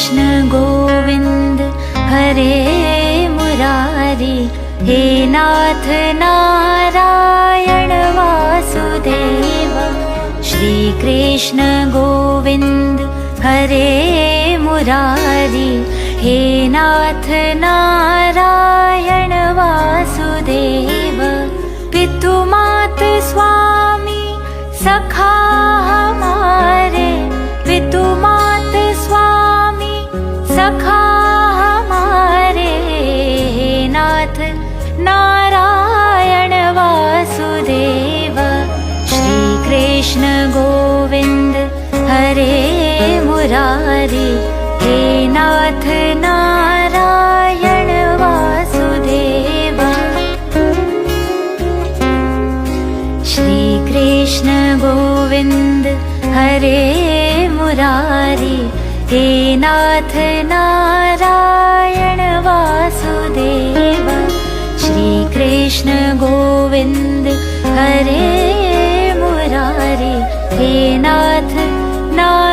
कृष्ण गोविंद हरे मुरारी, हे नाथ नारायण वासुदेव। श्री कृष्ण गोविंद हरे मुरारी, हे नाथ नारायण वासुदेव। पितु मात स्वामी सखा हमारे, पितु मात स्वामी सखा हमारे, हे नाथ नारायण वासुदेव। श्री कृष्ण गोविंद हरे मुरारी, हे नाथ नारायण वासुदेव। श्री कृष्ण गोविंद हरे मुरारी, हे नाथ नारायण वासुदेव। श्री कृष्ण गोविंद हरे मुरारी, हे नाथ नारायण